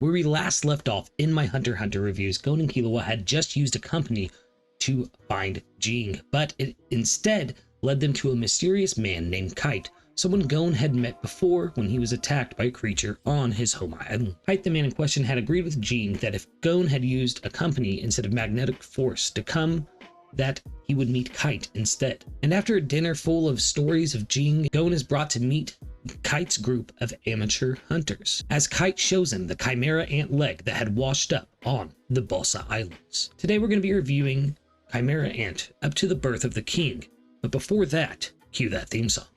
Where we last left off in my Hunter x Hunter reviews, Gon and Killua had just used a company to find Jing, but it instead led them to a mysterious man named Kite, someone Gon had met before when he was attacked by a creature on his home island. Kite, the man in question, had agreed with Jing that if Gon had used a company instead of magnetic force to come, that he would meet Kite instead. And after a dinner full of stories of Jing, Gon is brought to meet Kite's group of amateur hunters, as Kite shows him the chimera ant leg that had washed up on the Balsa Islands. Today we're going to be reviewing Chimera Ant up to the birth of the king, but before that, cue that theme song.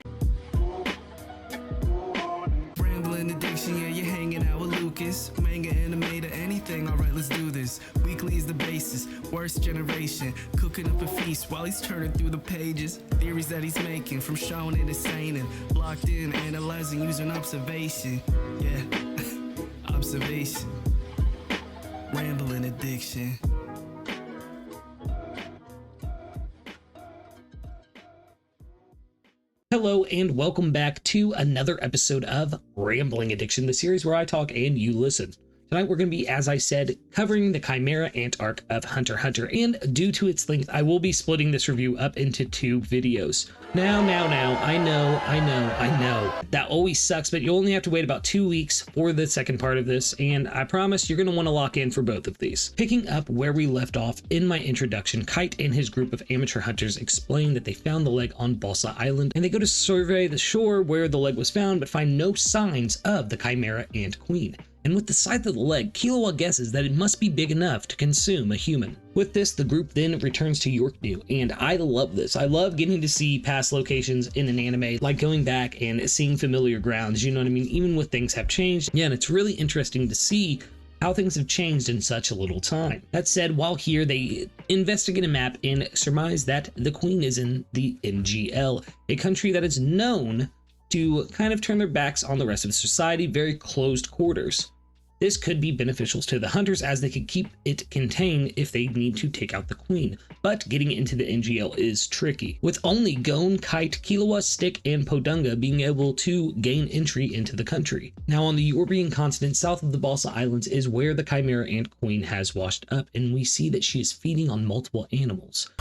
Rambling addiction, yeah, you're hanging out with Lucas. Manga, animator, anything, alright, let's do this. Weekly is the basis, worst generation. Cooking up a feast while he's turning through the pages. Theories that he's making, from shonen to seinen. Blocked in, analyzing, using observation. Yeah, observation. Rambling addiction. Hello and welcome back to another episode of Rambling Addiction, the series where I talk and you listen. Tonight we're going to be, as I said, covering the Chimera Ant arc of Hunter x Hunter, and due to its length, I will be splitting this review up into two videos. Now, I know, that always sucks, but you only have to wait about 2 weeks for the second part of this, and I promise you're going to want to lock in for both of these. Picking up where we left off in my introduction, Kite and his group of amateur hunters explain that they found the leg on Balsa Island, and they go to survey the shore where the leg was found, but find no signs of the Chimera Ant Queen. And with the size of the leg, Killua guesses that it must be big enough to consume a human. With this, the group then returns to Yorknew, and I love this. I love getting to see past locations in an anime, like going back and seeing familiar grounds, you know what I mean, even when things have changed. Yeah, and it's really interesting to see how things have changed in such a little time. That said, while here, they investigate a map and surmise that the queen is in the NGL, a country that is known to kind of turn their backs on the rest of society, very closed quarters. This could be beneficial to the hunters as they could keep it contained if they need to take out the queen, but getting into the NGL is tricky, with only Gon, Kite, Killua, Stick, and Podunga being able to gain entry into the country. Now on the European continent south of the Balsa Islands is where the Chimera Ant Queen has washed up, and we see that she is feeding on multiple animals.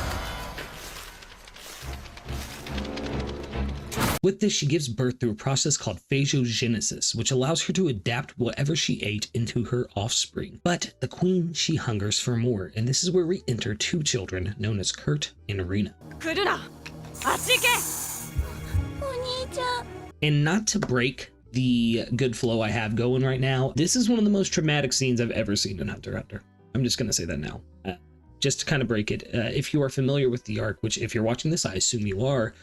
With this, she gives birth through a process called phagogenesis, which allows her to adapt whatever she ate into her offspring. But the queen, she hungers for more, and this is where we enter two children known as Kurt and Rena. And not to break the good flow I have going right now, this is one of the most traumatic scenes I've ever seen in Hunter x Hunter. I'm just gonna say that now. Just to kind of break it, if you are familiar with the arc, which if you're watching this, I assume you are,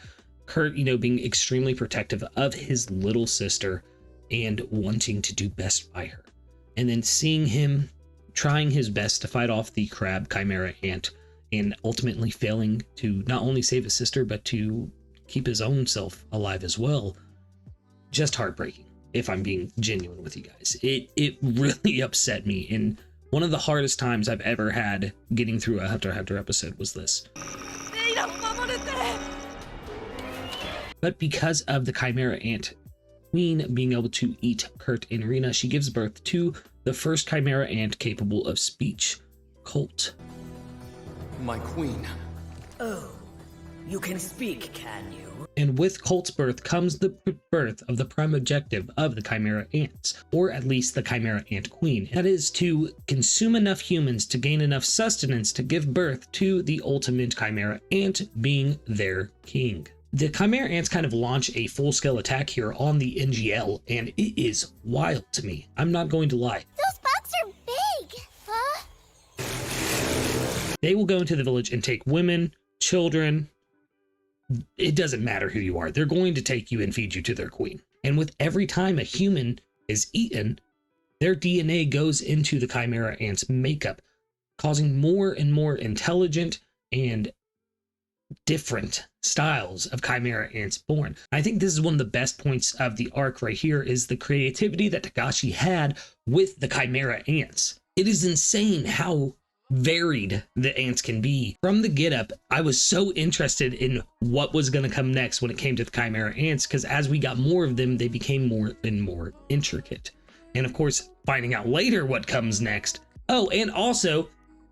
Kurt, you know, being extremely protective of his little sister and wanting to do best by her. And then seeing him trying his best to fight off the crab chimera ant and ultimately failing to not only save his sister, but to keep his own self alive as well. Just heartbreaking, if I'm being genuine with you guys. It really upset me. And one of the hardest times I've ever had getting through a Hunter x Hunter episode was this. But because of the Chimera Ant Queen being able to eat Kurt and Rena, she gives birth to the first Chimera Ant capable of speech, Colt. My queen. Oh, you can speak, can you? And with Colt's birth comes the birth of the prime objective of the Chimera Ants, or at least the Chimera Ant Queen. That is to consume enough humans to gain enough sustenance to give birth to the ultimate Chimera Ant, being their king. The Chimera Ants kind of launch a full-scale attack here on the NGL, and it is wild to me. I'm not going to lie. Those bugs are big, huh? They will go into the village and take women, children. It doesn't matter who you are. They're going to take you and feed you to their queen. And with every time a human is eaten, their DNA goes into the Chimera Ant's makeup, causing more and more intelligent and different styles of Chimera Ants born. I think this is one of the best points of the arc right here, is the creativity that Togashi had with the Chimera Ants. It is insane how varied the ants can be. From the get-up, I was so interested in what was going to come next when it came to the Chimera Ants, because as we got more of them, they became more and more intricate. And of course, finding out later what comes next. Oh, and also,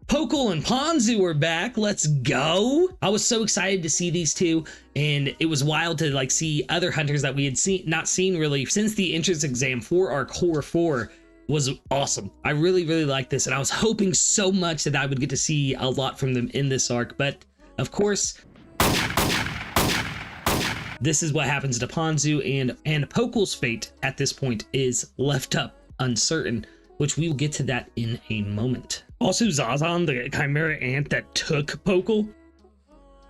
Pokol and Ponzu are back. Let's go. I was so excited to see these two, and it was wild to like see other hunters that we had not seen really since the entrance exam for our core 4 was awesome. I really liked this, and I was hoping so much that I would get to see a lot from them in this arc, but of course, this is what happens to Ponzu, and Pokol's fate at this point is left up uncertain, which we will get to that in a moment. Also, Zazan, the Chimera ant that took Pokol.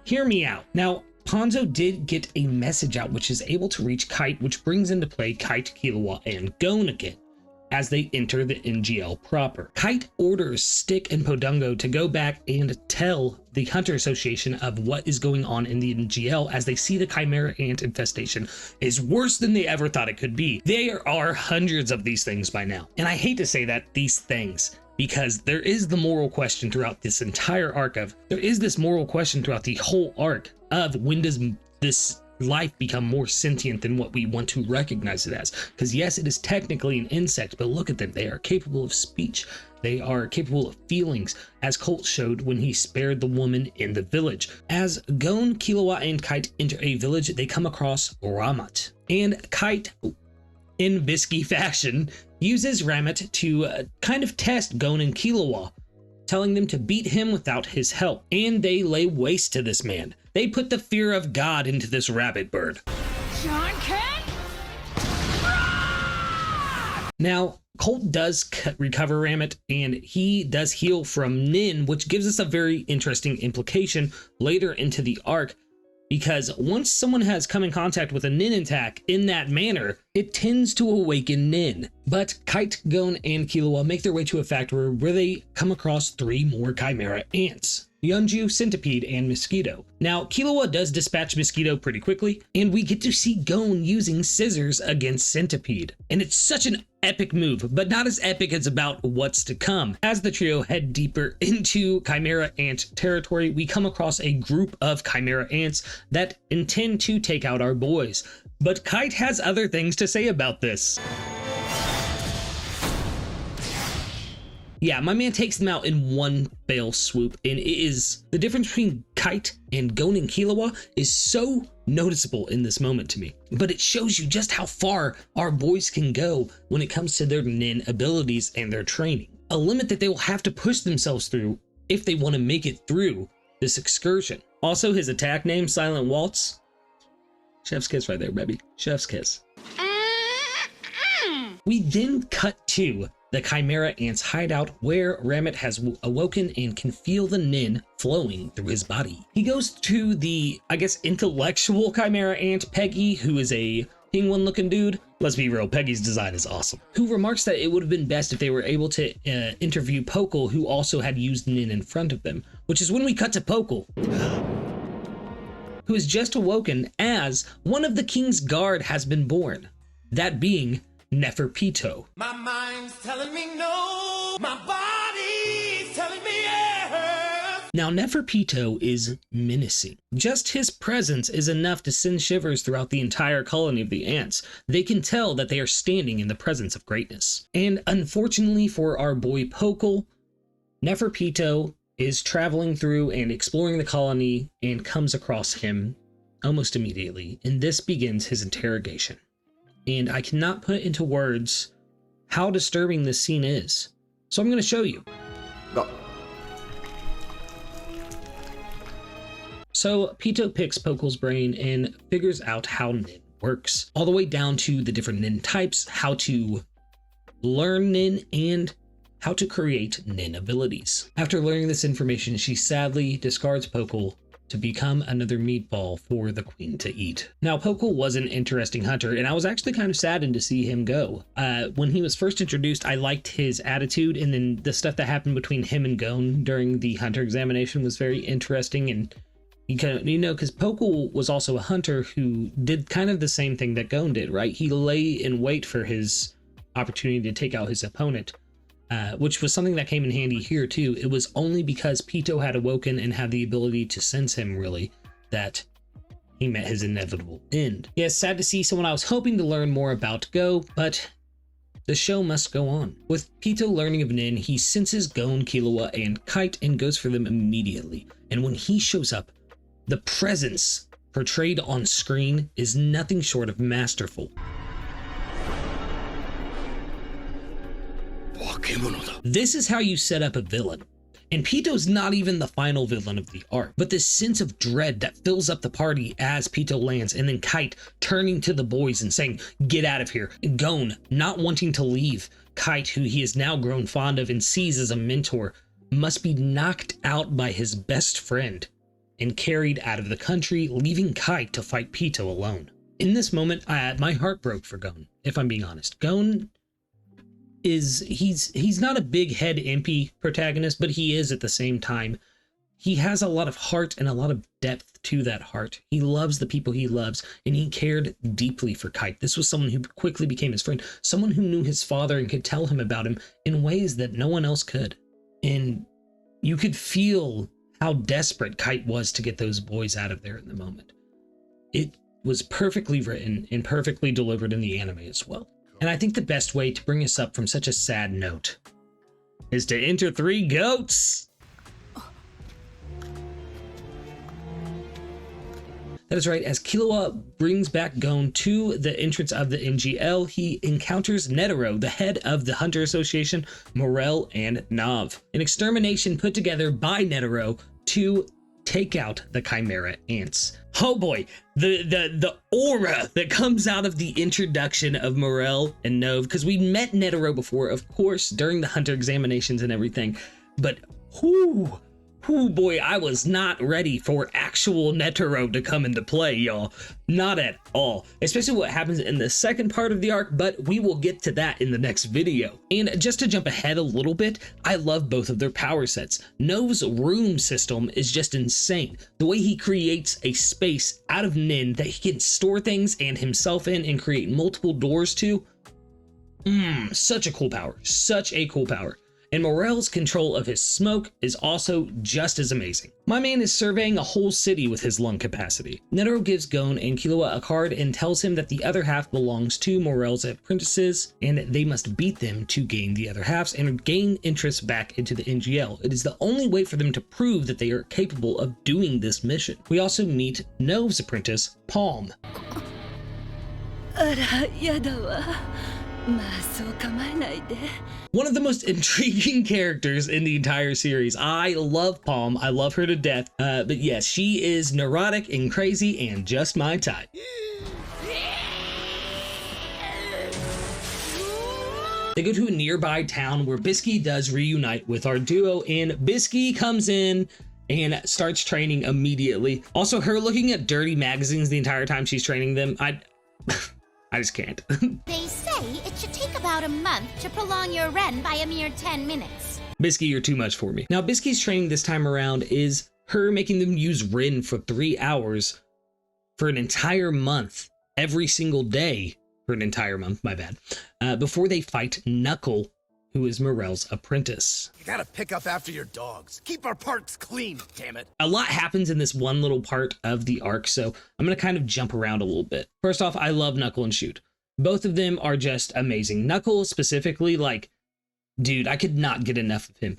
Hear me out. Now, Ponzo did get a message out which is able to reach Kite, which brings into play Kite, Killua, and Gon again as they enter the NGL proper. Kite orders Stick and Podungo to go back and tell the Hunter Association of what is going on in the NGL, as they see the Chimera ant infestation is worse than they ever thought it could be. There are hundreds of these things by now. And I hate to say that, these things, because there is the moral question throughout this entire arc of, there is this moral question throughout the whole arc of when does this life become more sentient than what we want to recognize it as? Because yes, it is technically an insect, but look at them. They are capable of speech. They are capable of feelings, as Colt showed when he spared the woman in the village. As Gon, Killua, and Kite enter a village, they come across Ramat. And Kite, in Bisky fashion, uses Ramat to kind of test Gon and Killua, telling them to beat him without his help. And they lay waste to this man. They put the fear of God into this rabbit bird. John Ken? Now, Colt does recover Ramat, and he does heal from Nin, which gives us a very interesting implication later into the arc, because once someone has come in contact with a Nin attack in that manner, it tends to awaken Nin. But Kite, Gon, and Killua make their way to a factory where they come across 3 more Chimera ants: Yeonju, Centipede, and Mosquito. Now, Killua does dispatch Mosquito pretty quickly, and we get to see Gon using scissors against Centipede. And it's such an epic move, but not as epic as about what's to come. As the trio head deeper into Chimera ant territory, we come across a group of Chimera ants that intend to take out our boys. But Kite has other things to say about this. Yeah, my man takes them out in one fell swoop, and it is the difference between Kite and Gon and Killua is so noticeable in this moment to me. But it shows you just how far our boys can go when it comes to their Nin abilities and their training. A limit that they will have to push themselves through if they want to make it through this excursion. Also, his attack name, Silent Waltz. Chef's kiss right there, baby. Chef's kiss. We then cut to the Chimera ant's hideout, where Ramat has awoken and can feel the Nin flowing through his body. He goes to the, I guess, intellectual Chimera ant, Peggy, who is a penguin looking dude. Let's be real, Peggy's design is awesome. Who remarks that it would have been best if they were able to interview Pokol, who also had used Nin in front of them, which is when we cut to Pokol, who is just awoken as one of the king's guard has been born, that being Neferpito. My mind's telling me no, my body's telling me yes. Now, Neferpito is menacing. Just his presence is enough to send shivers throughout the entire colony of the ants. They can tell that they are standing in the presence of greatness. And unfortunately for our boy Pokol, Neferpito is traveling through and exploring the colony and comes across him almost immediately, and this begins his interrogation. And I cannot put into words how disturbing this scene is. So I'm going to show you. Go. So Pito picks Pokol's brain and figures out how Nin works, all the way down to the different Nin types, how to learn Nin, and how to create Nin abilities. After learning this information, she sadly discards Pokol to become another meatball for the queen to eat. Now, Pokol was an interesting hunter, and I was actually kind of saddened to see him go. When he was first introduced, I liked his attitude, and then the stuff that happened between him and Gon during the hunter examination was very interesting, and because Pokol was also a hunter who did kind of the same thing that Gon did, right? He lay in wait for his opportunity to take out his opponent. Which was something that came in handy here too. It was only because Pito had awoken and had the ability to sense him really that he met his inevitable end. Yeah, it's sad to see someone I was hoping to learn more about go, but the show must go on. With Pito learning of Nin, he senses Gon, Killua, and Kite and goes for them immediately. And when he shows up, the presence portrayed on screen is nothing short of masterful. This is how you set up a villain. And Pito's not even the final villain of the arc, but this sense of dread that fills up the party as Pito lands, and then Kite turning to the boys and saying, "Get out of here." Gon not wanting to leave. Kite, who he has now grown fond of and sees as a mentor, must be knocked out by his best friend and carried out of the country, leaving Kite to fight Pito alone. In this moment, my heart broke for Gon, if I'm being honest. Gon he's not a big head impy protagonist, but he is at the same time. He has a lot of heart and a lot of depth to that heart. He loves the people he loves, and he cared deeply for Kite. This was someone who quickly became his friend, someone who knew his father and could tell him about him in ways that no one else could. And you could feel how desperate Kite was to get those boys out of there in the moment. It was perfectly written and perfectly delivered in the anime as well. And I think the best way to bring us up from such a sad note is to enter 3 goats. That is right, as Killua brings back Gon to the entrance of the NGL, he encounters Netero, the head of the Hunter Association, Morel, and Nav. An extermination put together by Netero to take out the Chimera ants. Oh boy, the aura that comes out of the introduction of Morel and Nov, because we met Netero before, of course, during the Hunter examinations and everything, but whoo boy, I was not ready for actual Netero to come into play, y'all. Not at all. Especially what happens in the second part of the arc, but we will get to that in the next video. And just to jump ahead a little bit, I love both of their power sets. Nov's room system is just insane. The way he creates a space out of Nin that he can store things and himself in and create multiple doors to. Such a cool power. Such a cool power. And Morel's control of his smoke is also just as amazing. My man is surveying a whole city with his lung capacity. Netero gives Gon and Killua a card and tells him that the other half belongs to Morel's apprentices, and they must beat them to gain the other halves and gain interest back into the NGL. It is the only way for them to prove that they are capable of doing this mission. We also meet Nov's apprentice, Palm. One of the most intriguing characters in the entire series. I love Palm. I love her to death. But yes, she is neurotic and crazy and just my type. They go to a nearby town where BESTIE does reunite with our duo, and BESTIE comes in and starts training immediately. Also, her looking at dirty magazines the entire time she's training them, I just can't. They say it should take about a month to prolong your Ren by a mere 10 minutes. BESTIE, you're too much for me. Now, BESTIE's training this time around is her making them use Ren for 3 hours for an entire month, every single day for an entire month, my bad, before they fight Knuckle, who is Morel's apprentice. You gotta pick up after your dogs. Keep our parks clean, damn it. A lot happens in this one little part of the arc, so I'm going to kind of jump around a little bit. First off, I love Knuckle and Shoot. Both of them are just amazing. Knuckle specifically, like, dude, I could not get enough of him.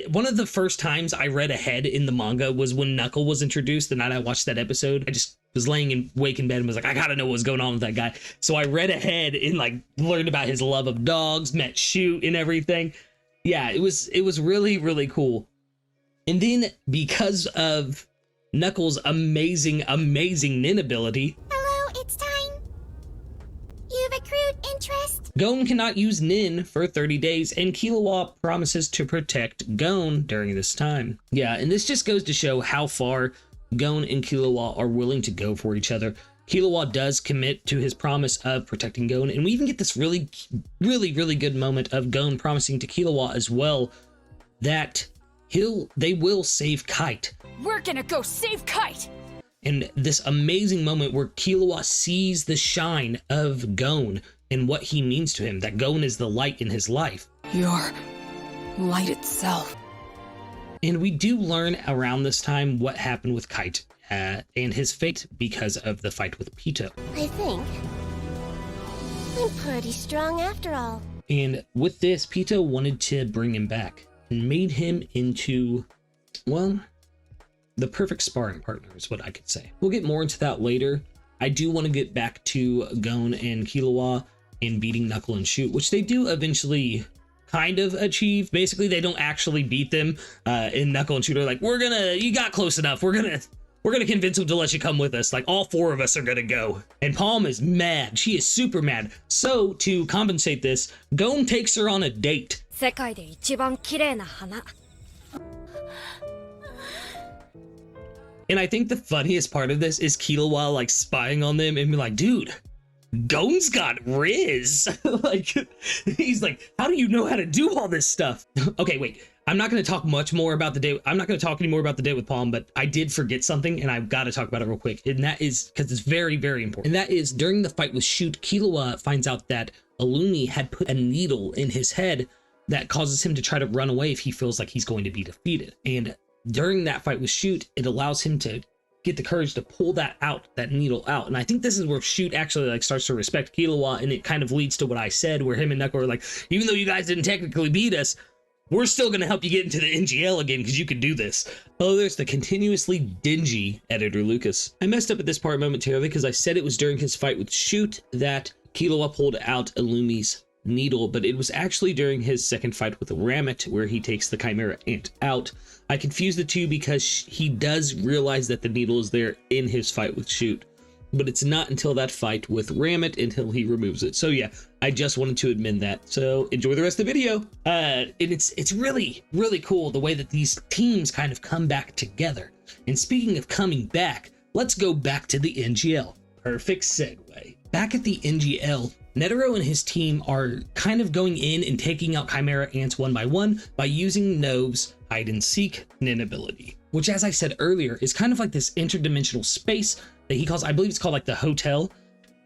One of the first times I read ahead in the manga was when Knuckle was introduced. The night I watched that episode, I just was laying awake in bed and was like, I gotta know what's going on with that guy. So I read ahead and like learned about his love of dogs, met Shoot and everything. Yeah, it was really, really cool. And then because of Knuckles' amazing Nin ability. Hello, it's time. You've accrued interest. Gon cannot use Nin for 30 days, and Killua promises to protect Gon during this time. Yeah, and this just goes to show how far Gon and Killua are willing to go for each other. Killua does commit to his promise of protecting Gon, and we even get this really good moment of Gon promising to Killua as well that they will save Kite. We're gonna go save Kite! And this amazing moment where Killua sees the shine of Gon and what he means to him, that Gon is the light in his life. You're light itself. And we do learn around this time what happened with Kite and his fate because of the fight with Pito. I think seem pretty strong after all. And with this, Pito wanted to bring him back and made him into, well, the perfect sparring partner is what I could say. We'll get more into that later. I do want to get back to Gon and Killua and beating Knuckle and Shoot, which they do eventually kind of achieve. Basically, they don't actually beat them in Knuckle and Shoot. Are like, you got close enough. We're gonna convince them to let you come with us. Like, all 4 of us are gonna go. And Palm is mad. She is super mad. So to compensate this, Gon takes her on a date. 世界で一番綺麗な花 And I think the funniest part of this is Killua like spying on them and be like, dude, Gon's got Riz. Like, he's like, how do you know how to do all this stuff? Okay, wait. I'm not going to talk much more about the date. I'm not going to talk anymore about the date with Palm, but I did forget something and I've got to talk about it real quick. And that is because it's very, very important. And that is during the fight with Shoot, Killua finds out that Illumi had put a needle in his head that causes him to try to run away if he feels like he's going to be defeated. And during that fight with Shoot, it allows him to get the courage to pull that needle out. And I think this is where Shoot actually like starts to respect Killua, and it kind of leads to what I said, where him and Knuckle are like, even though you guys didn't technically beat us, we're still going to help you get into the NGL again because you can do this. Oh, there's the continuously dingy editor Lucas. I messed up at this part momentarily because I said it was during his fight with Shoot that Killua pulled out Illumi's needle, but it was actually during his second fight with Ramit where he takes the Chimera Ant out. I confused the two because he does realize that the needle is there in his fight with Shoot, but it's not until that fight with Ramit until he removes it. So yeah, I just wanted to admit that. So enjoy the rest of the video. And it's really, really cool the way that these teams kind of come back together. And speaking of coming back, let's go back to the NGL. Perfect segue. Back at the NGL, Netero and his team are kind of going in and taking out Chimera Ants one by one by using Nove's hide and seek nin ability, which, as I said earlier, is kind of like this interdimensional space that he calls, I believe it's called like the hotel.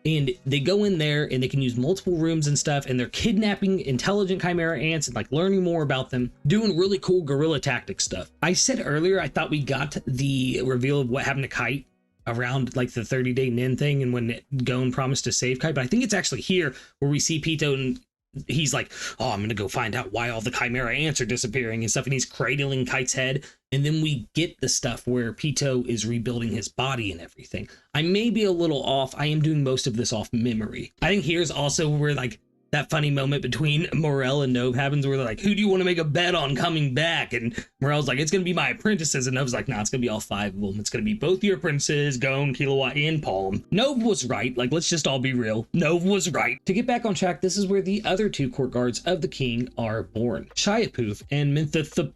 And they go in there and they can use multiple rooms and stuff, and they're kidnapping intelligent Chimera Ants and like learning more about them, doing really cool guerrilla tactic stuff. I said earlier I thought we got the reveal of what happened to Kite around like the 30-day nin thing and when Gon promised to save Kite, but I think it's actually here where we see Pito and he's like, oh, I'm gonna go find out why all the Chimera Ants are disappearing and stuff, and he's cradling Kite's head, and then we get the stuff where Pito is rebuilding his body and everything. I may be a little off. I am doing most of this off memory. I think here's also where like that funny moment between Morel and Nove happens where they're like, who do you want to make a bet on coming back? And Morel's like, it's going to be my apprentices. And Nove's like, nah, it's going to be all 5 of them. It's going to be both your apprentices, Gon, Killua, and Palm. Nove was right. Like, let's just all be real. Nove was right. To get back on track, this is where the other 2 court guards of the king are born. Shiapoof and Minthuthupi.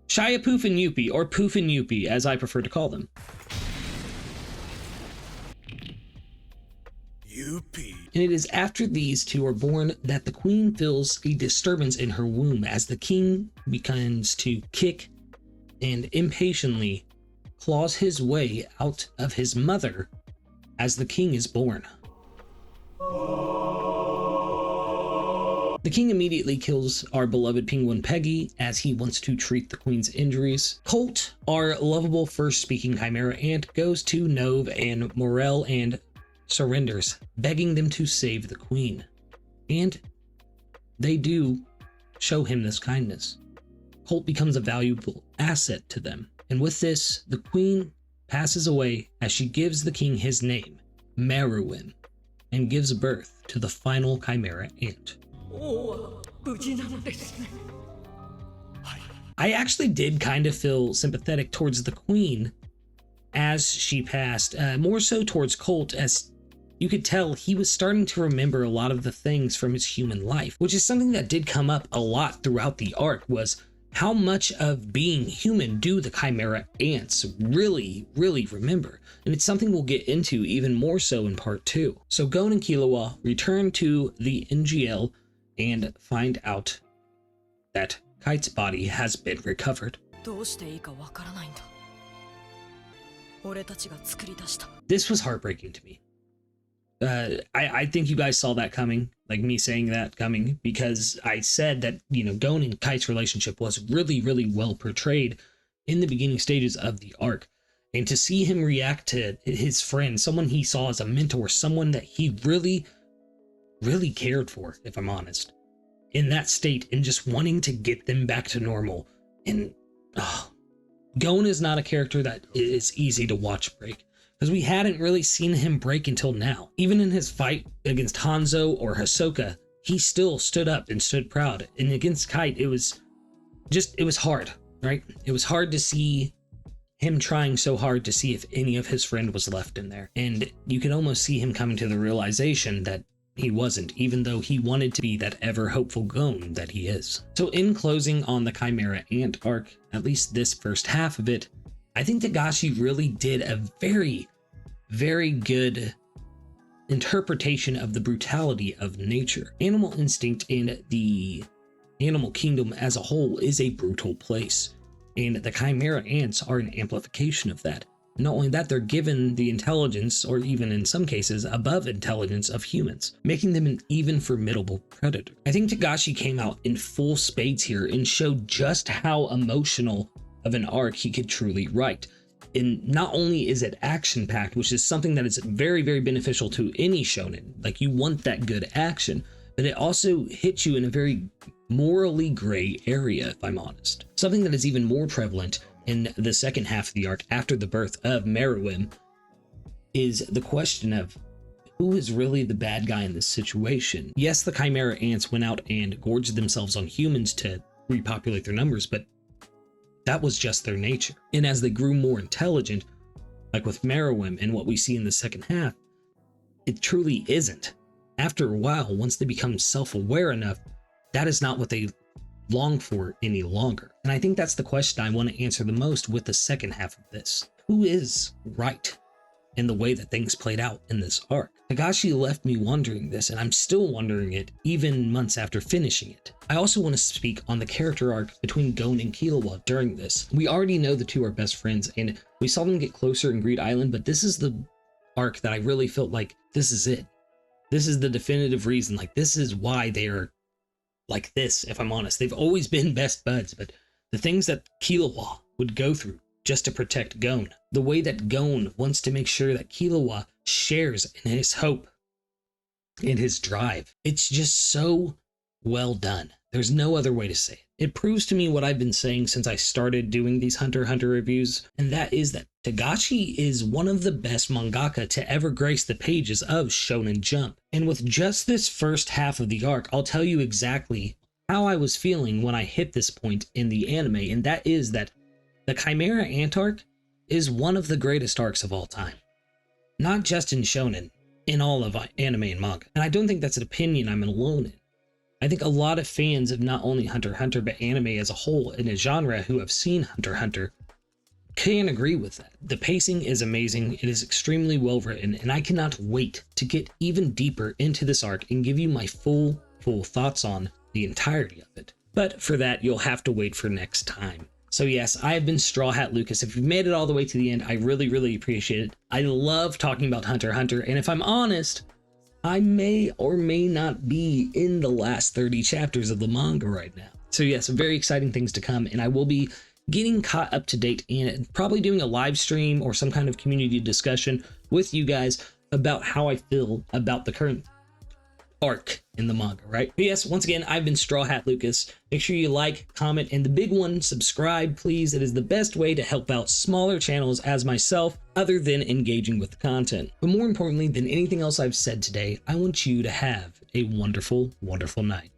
Shiapoof and Yupi, or Poof and Yupi, as I prefer to call them. And it is after these 2 are born that the queen feels a disturbance in her womb as the king begins to kick and impatiently claws his way out of his mother as the king is born. The king immediately kills our beloved penguin Peggy as he wants to treat the queen's injuries. Colt, our lovable first-speaking Chimera Ant, goes to Nove and Morel and surrenders, begging them to save the queen. And they do show him this kindness. Colt becomes a valuable asset to them. And with this, the queen passes away as she gives the king his name, Meruem, and gives birth to the final Chimera Ant. I actually did kind of feel sympathetic towards the queen as she passed, more so towards Colt, as you could tell he was starting to remember a lot of the things from his human life, which is something that did come up a lot throughout the arc, was how much of being human do the Chimera Ants really remember? And it's something we'll get into even more so in part 2. So Gon and Killua return to the NGL and find out that Kite's body has been recovered. This was heartbreaking to me. I think you guys saw that coming, like me saying that coming, because I said that, you know, Gon and Kite's relationship was really well portrayed in the beginning stages of the arc. And to see him react to his friend, someone he saw as a mentor, someone that he really, really cared for, if I'm honest, in that state, and just wanting to get them back to normal. And Gon is not a character that is easy to watch break, because we hadn't really seen him break until now. Even in his fight against Hanzo or Hisoka, he still stood up and stood proud. And against Kite, it was hard, right? It was hard to see him trying so hard to see if any of his friend was left in there. And you could almost see him coming to the realization that he wasn't, even though he wanted to be that ever hopeful Gon that he is. So in closing on the Chimera Ant arc, at least this first half of it, I think Togashi really did a very, very good interpretation of the brutality of nature. Animal instinct in the animal kingdom as a whole is a brutal place, and the Chimera Ants are an amplification of that. Not only that, they're given the intelligence, or even in some cases above intelligence, of humans, making them an even formidable predator. I think Togashi came out in full spades here and showed just how emotional of an arc he could truly write. And not only is it action-packed, which is something that is very, very beneficial to any shonen, like you want that good action, but it also hits you in a very morally gray area, if I'm honest. Something that is even more prevalent in the second half of the arc, after the birth of Meruem, is the question of who is really the bad guy in this situation. Yes, the Chimera Ants went out and gorged themselves on humans to repopulate their numbers, but that was just their nature. And as they grew more intelligent, like with Meruem and what we see in the second half, it truly isn't. After a while, once they become self-aware enough, that is not what they long for any longer. And I think that's the question I want to answer the most with the second half of this. Who is right in the way that things played out in this arc? Togashi left me wondering this, and I'm still wondering it even months after finishing it. I also want to speak on the character arc between Gon and Killua during this. We already know the two are best friends, and we saw them get closer in Greed Island, but this is the arc that I really felt like this is it. This is the definitive reason, like this is why they are like this, if I'm honest. They've always been best buds, but the things that Killua would go through just to protect Gon, the way that Gon wants to make sure that Killua shares in his hope, in his drive, it's just so well done. There's no other way to say it. It proves to me what I've been saying since I started doing these Hunter x Hunter reviews, and that is that Togashi is one of the best mangaka to ever grace the pages of Shonen Jump. And with just this first half of the arc, I'll tell you exactly how I was feeling when I hit this point in the anime, and that is that the Chimera Ant arc is one of the greatest arcs of all time. Not just in Shonen, in all of anime and manga. And I don't think that's an opinion I'm alone in. I think a lot of fans of not only Hunter x Hunter, but anime as a whole in a genre who have seen Hunter x Hunter can agree with that. The pacing is amazing, it is extremely well written, and I cannot wait to get even deeper into this arc and give you my full thoughts on the entirety of it. But for that, you'll have to wait for next time. So yes, I have been StrawHatLucas. If you've made it all the way to the end, I really, really appreciate it. I love talking about Hunter x Hunter, and if I'm honest, I may or may not be in the last 30 chapters of the manga right now. So yes, very exciting things to come, and I will be getting caught up to date and probably doing a live stream or some kind of community discussion with you guys about how I feel about the current arc in the manga, right? But yes, once again, I've been StrawHatLucas. Make sure you like, comment, and the big one, subscribe, please. It is the best way to help out smaller channels as myself, other than engaging with the content. But more importantly than anything else I've said today, I want you to have a wonderful, wonderful night.